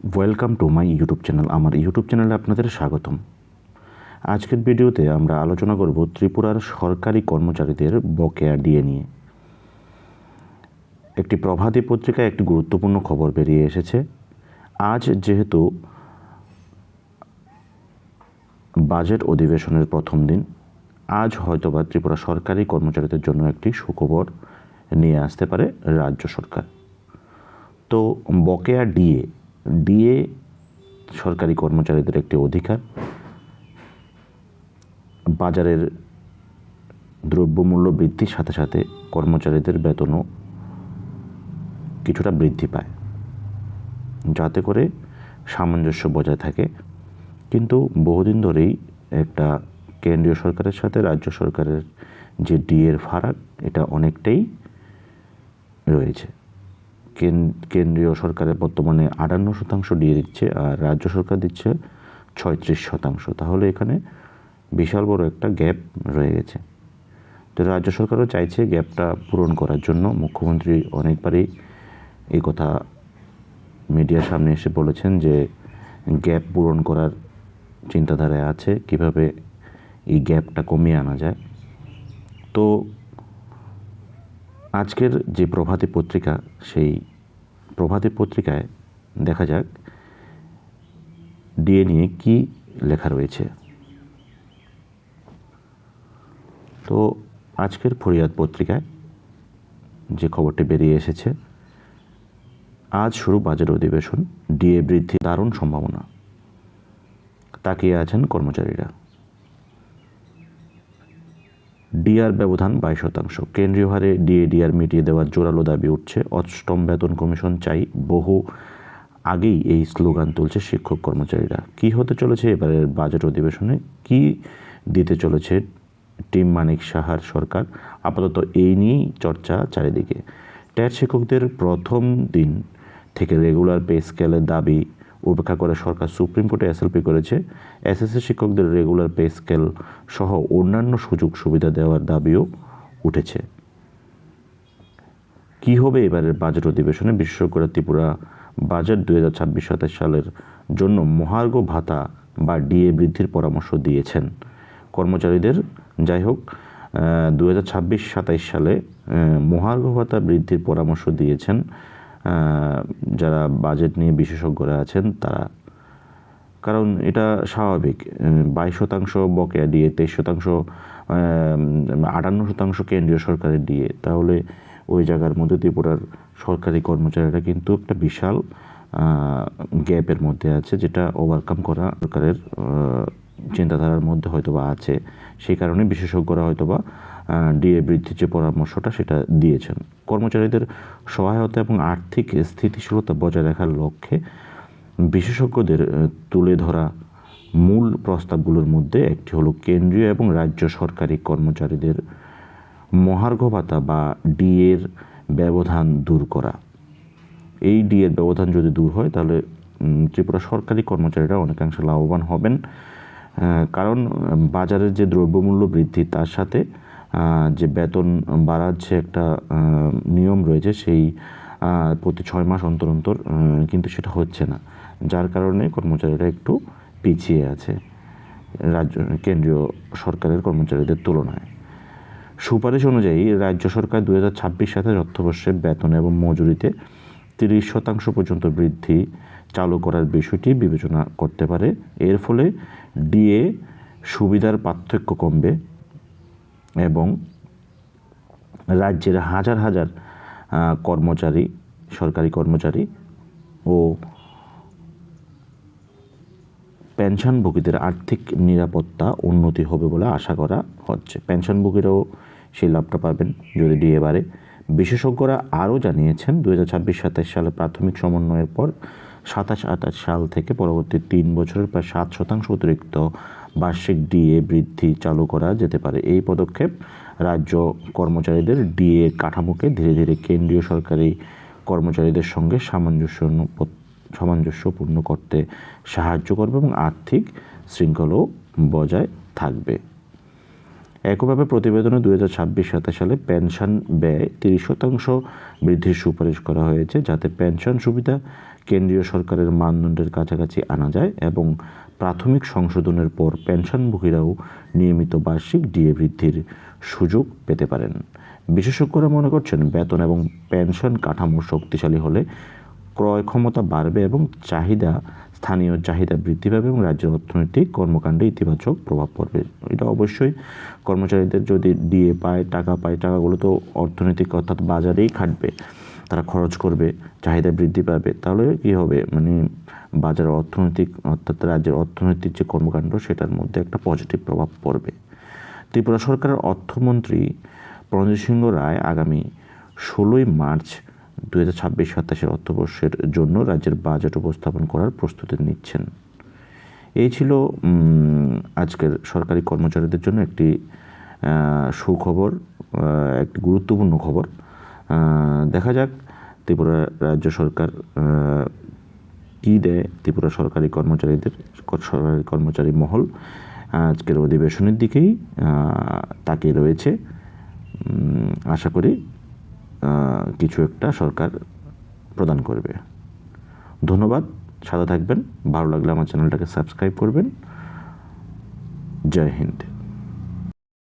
Welcome to my YouTube channel. আমার YouTube চ্যানেলে আপনাদের স্বাগতম। আজকের ভিডিওতে আমরা আলোচনা করব ত্রিপুরার সরকারি কর্মচারীদের বকেয়া ডিএ নিয়ে। একটি প্রভাতী পত্রিকায় একটি গুরুত্বপূর্ণ খবর বেরিয়ে এসেছে। আজ যেহেতু বাজেট অধিবেশনের প্রথম দিন, আজ হয়তোবা ত্রিপুরা সরকারি কর্মচারীদের জন্য একটি সুখবর নিয়ে আসতে পারে রাজ্য সরকার। তো বকেয়া ডিএ সরকারি কর্মচারীদের একটি অধিকার। বাজারের দ্রব্যমূল্য বৃদ্ধির সাথে সাথে কর্মচারীদের বেতনও কিছুটা বৃদ্ধি পায়, যাতে করে সামঞ্জস্য বজায় থাকে। কিন্তু বহুদিন ধরেই একটা কেন্দ্রীয় সরকারের সাথে রাজ্য সরকারের যে ডিএর ফারাক, এটা অনেকটাই রয়েছে। কেন্দ্রীয় সরকারের বর্তমানে 58% ডিএ দিচ্ছে, আর রাজ্য সরকার দিচ্ছে 36%। তাহলে এখানে বিশাল বড় একটা গ্যাপ রয়ে গেছে। তো রাজ্য সরকারও চাইছে গ্যাপটা পূরণ করার জন্য। মুখ্যমন্ত্রী অনেকবারই এই কথা মিডিয়ার সামনে এসে বলেছেন যে গ্যাপ পূরণ করার চিন্তাধারায় আছে, কিভাবে এই গ্যাপটা কমিয়ে আনা যায়। তো আজকের যে প্রভাতী পত্রিকা, সেই প্রভাতী পত্রিকায় দেখা যাক ডিএ নিয়ে কি লেখা রয়েছে। তো আজকের ফরিয়াদ পত্রিকায় যে খবরটি বেরিয়ে এসেছে, আজ শুরু বাজেট অধিবেশন, ডিএ বৃদ্ধি দারুণ সম্ভাবনা, তাকিয়ে আছেন কর্মচারীরা। ডিআর ব্যবধান 22%। কেন্দ্রীয় হারে ডিআর মিটিয়ে দেওয়ার জোরালো দাবি উঠছে। অষ্টম বেতন কমিশন চাই, বহু আগেই এই স্লোগান তুলছে শিক্ষক কর্মচারীরা। কি হতে চলেছে এবারের বাজেট অধিবেশনে, কি দিতে চলেছে টিম মানিক সাহার সরকার, আপাতত এই নিয়েই চর্চা চারিদিকে। ট্যাট শিক্ষকদের প্রথম দিন থেকে রেগুলার পে স্কেলের দাবি উপেক্ষা করে সরকার সুপ্রিম কোর্টে এসএলপি করেছে। এসএসসি শিক্ষকদের রেগুলার পে স্কেল সহ অন্যান্য সুযোগ সুবিধা দেওয়ার দাবিও উঠেছে। কি হবে এবারের বাজেট অধিবেশনে? বিশেষজ্ঞরা ত্রিপুরা বাজেট 2026-27 সালের জন্য মহার্ঘ ভাতা বা ডিএ বৃদ্ধির পরামর্শ দিয়েছেন কর্মচারীদের। যাই হোক, 2026-27 সালে মহার্ঘ ভাতা বৃদ্ধির পরামর্শ দিয়েছেন যারা বাজেট নিয়ে বিশেষজ্ঞরা আছেন তারা। কারণ এটা স্বাভাবিক, 22% বকেয়া ডিএ, 23%, 58% কেন্দ্রীয় সরকারের ডিএ। তাহলে ওই জায়গার মধ্যে ত্রিপুরার সরকারি কর্মচারীরা কিন্তু একটা বিশাল গ্যাপের মধ্যে আছে, যেটা ওভারকাম করা সরকারের চিন্তাধারার মধ্যে হয়তোবা আছে। সেই কারণে বিশেষজ্ঞরা হয়তোবা ডিএ বৃদ্ধির যে পরামর্শটা সেটা দিয়েছেন। কর্মচারীদের সহায়তা এবং আর্থিক স্থিতিশীলতা বজায় রাখার লক্ষ্যে বিশেষজ্ঞদের তুলে ধরা মূল প্রস্তাবগুলোর মধ্যে একটি হলো কেন্দ্রীয় এবং রাজ্য সরকারি কর্মচারীদের মহার্ঘ ভাতা বা ডিএর ব্যবধান দূর করা। এই ডিএর ব্যবধান যদি দূর হয় তাহলে ত্রিপুরা সরকারি কর্মচারীরা অনেকাংশে লাভবান হবেন। কারণ বাজারের যে দ্রব্যমূল্য বৃদ্ধি, তার সাথে যে বেতন বাড়ার যে একটা নিয়ম রয়েছে, সেই প্রতি 6 মাস অন্তর অন্তর কিন্তু সেটা হচ্ছে না, যার কারণে কর্মচারীরা একটু পিছিয়ে আছে কেন্দ্রীয় সরকারের কর্মচারীদের তুলনায়। সুপারিশ অনুযায়ী রাজ্য সরকার 2026-27 অর্থবর্ষে বেতন এবং মজুরিতে 30% পর্যন্ত বৃদ্ধি চালু করার বিষয়টি বিবেচনা করতে পারে। এর ফলে ডিএ সুবিধার পার্থক্য কমবে এবং রাজ্যের হাজার হাজার কর্মচারী, সরকারি কর্মচারী ও পেনশনভোগীদের আর্থিক নিরাপত্তা উন্নতি হবে বলে আশা করা হচ্ছে। পেনশনভোগীরাও সেই লাভটা পাবেন যদি ডিএ বাড়ে। বিশেষজ্ঞরা আরও জানিয়েছেন 2026-27 সালে প্রাথমিক সমন্বয়ের পর 27-28 সাল থেকে পরবর্তী 3 বছরের প্রায় 7% অতিরিক্ত বার্ষিক ডিএ বৃদ্ধি চালু করা যেতে পারে। এই পদক্ষেপ রাজ্য কর্মচারীদের ডিএ কাঠামোকে ধীরে ধীরে কেন্দ্রীয় সরকারি কর্মচারীদের সঙ্গে সামঞ্জস্যপূর্ণ করতে সাহায্য করবে এবং আর্থিক শৃঙ্খলাও বজায় থাকবে। একইভাবে প্রতিবেদনে 2026-27 সালে পেনশন ব্যয় 30% বৃদ্ধির সুপারিশ করা হয়েছে, যাতে পেনশন সুবিধা কেন্দ্রীয় সরকারের মানদণ্ডের কাছাকাছি আনা যায় এবং প্রাথমিক সংশোধনের পর পেনশনভোগীরাও নিয়মিত বার্ষিক ডিএ বৃদ্ধির সুযোগ পেতে পারেন। বিশেষজ্ঞরা মনে করছেন, বেতন এবং পেনশন কাঠামো শক্তিশালী হলে ক্রয় ক্ষমতা বাড়বে এবং স্থানীয় চাহিদা বৃদ্ধি পাবে এবং রাজ্যের অর্থনৈতিক কর্মকাণ্ডে ইতিবাচক প্রভাব পড়বে। এটা অবশ্যই কর্মচারীদের যদি ডিএ পায়, টাকা পায়, টাকাগুলো তো অর্থনৈতিক অর্থাৎ বাজারেই খাটবে, তারা খরচ করবে, চাহিদা বৃদ্ধি পাবে, তাহলে কী হবে, মানে বাজারের অর্থনৈতিক অর্থাৎ রাজ্যের অর্থনৈতিক যে কর্মকাণ্ড সেটার মধ্যে একটা পজিটিভ প্রভাব পড়বে। ত্রিপুরা সরকারের অর্থমন্ত্রী প্রণজিৎ সিংহ রায় আগামী 16ই মার্চ 2026-27 অর্থবর্ষের জন্য রাজ্যের বাজেট উপস্থাপন করার প্রস্তুতি নিচ্ছেন। এই ছিল আজকের সরকারি কর্মচারীদের জন্য একটি সুখবর, একটি গুরুত্বপূর্ণ খবর। দেখা যাক ত্রিপুরা রাজ্য সরকার কী দেয় ত্রিপুরা সরকারি কর্মচারী মহল আজকের অধিবেশনের দিকেই তাকিয়ে রয়েছে। আশা করি কিছু একটা সরকার প্রদান করবে। ধন্যবাদ, সাথে থাকবেন। ভালো লাগলে আমার চ্যানেলটাকে সাবস্ক্রাইব করবেন। জয় হিন্দ।